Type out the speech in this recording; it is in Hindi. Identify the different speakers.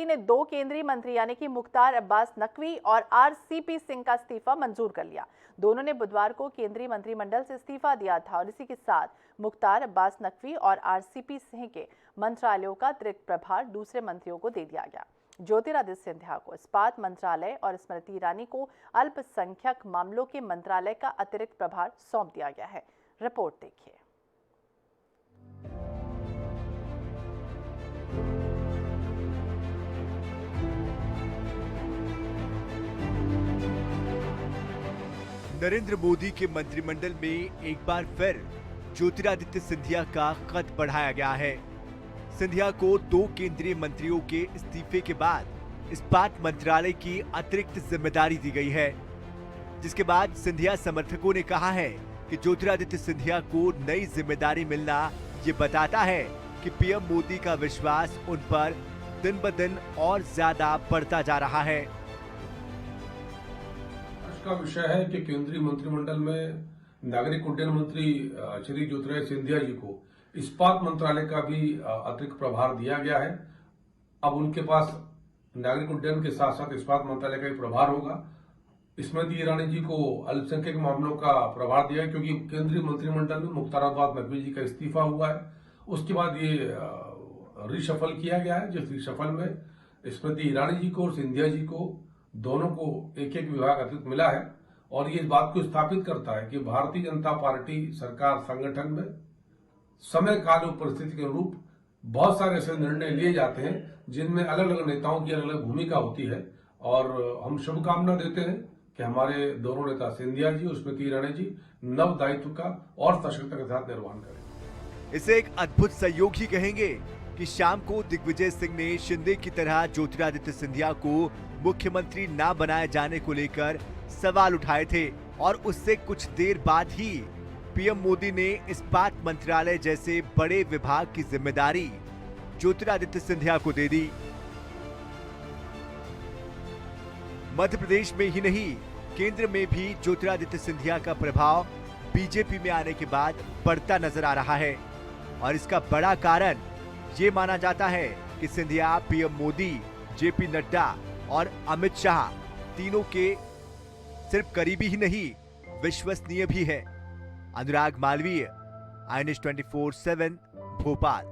Speaker 1: ने 2 केंद्रीय मंत्री यानी कि मुख्तार अब्बास नकवी और आरसीपी सिंह का इस्तीफा मंजूर कर लिया। दोनों ने बुधवार को केंद्रीय मंत्रिमंडल से इस्तीफा दिया था और इसी के साथ मुख्तार अब्बास नकवी और आरसीपी सिंह के मंत्रालयों का अतिरिक्त प्रभार दूसरे मंत्रियों को दे दिया गया। ज्योतिरादित्य सिंधिया को इस्पात मंत्रालय और स्मृति ईरानी को अल्पसंख्यक मामलों के मंत्रालय का अतिरिक्त प्रभार सौंप दिया गया है। रिपोर्ट देखिए।
Speaker 2: नरेंद्र मोदी के मंत्रिमंडल में एक बार फिर ज्योतिरादित्य सिंधिया का कद बढ़ाया गया है। सिंधिया को 2 केंद्रीय मंत्रियों के इस्तीफे के बाद इस्पात मंत्रालय की अतिरिक्त जिम्मेदारी दी गई है, जिसके बाद सिंधिया समर्थकों ने कहा है कि ज्योतिरादित्य सिंधिया को नई जिम्मेदारी मिलना ये बताता है कि पीएम मोदी का विश्वास उन पर दिन ब दिन और ज्यादा बढ़ता जा रहा है।
Speaker 3: का विषय है कि केंद्रीय मंत्रिमंडल में नागरिक उड्डयन मंत्री श्री ज्योतिरादित्य सिंधिया जी को इस्पात मंत्रालय का भी अतिरिक्त प्रभार दिया गया है। अब उनके पास नागरिक उड्डयन के साथ साथ इस्पात मंत्रालय का भी प्रभार होगा। स्मृति ईरानी जी को अल्पसंख्यक मामलों का प्रभार दिया है, क्योंकि केंद्रीय मंत्रिमंडल में मुख्तार अब्बास नकवी जी का इस्तीफा हुआ है। उसके बाद ये रिशफल किया गया है, जिस रिशफल में स्मृति ईरानी जी को और सिंधिया जी को दोनों को एक एक विभाग अतिरिक्त मिला है। और ये इस बात को स्थापित करता है कि भारतीय जनता पार्टी सरकार संगठन में समय काल और परिस्थिति के अनुरूप बहुत सारे ऐसे निर्णय लिए जाते हैं जिनमें अलग अलग नेताओं की अलग अलग भूमिका होती है। और हम शुभकामना देते हैं कि हमारे दोनों नेता सिंधिया जी और स्मृति ईरानी जी नव दायित्व का और सशक्तता के साथ निर्वहन करें।
Speaker 2: इसे एक अद्भुत संयोग ही कहेंगे कि शाम को दिग्विजय सिंह ने शिंदे की तरह ज्योतिरादित्य सिंधिया को मुख्यमंत्री ना बनाए जाने को लेकर सवाल उठाए थे और उससे कुछ देर बाद ही पीएम मोदी ने इस्पात मंत्रालय जैसे बड़े विभाग की जिम्मेदारी ज्योतिरादित्य सिंधिया को दे दी। मध्य प्रदेश में ही नहीं, केंद्र में भी ज्योतिरादित्य सिंधिया का प्रभाव बीजेपी में आने के बाद बढ़ता नजर आ रहा है और इसका बड़ा कारण ये माना जाता है कि सिंधिया पीएम मोदी, जेपी नड्डा और अमित शाह तीनों के सिर्फ करीबी ही नहीं, विश्वसनीय भी है। अनुराग मालवीय, INS 24/7 भोपाल।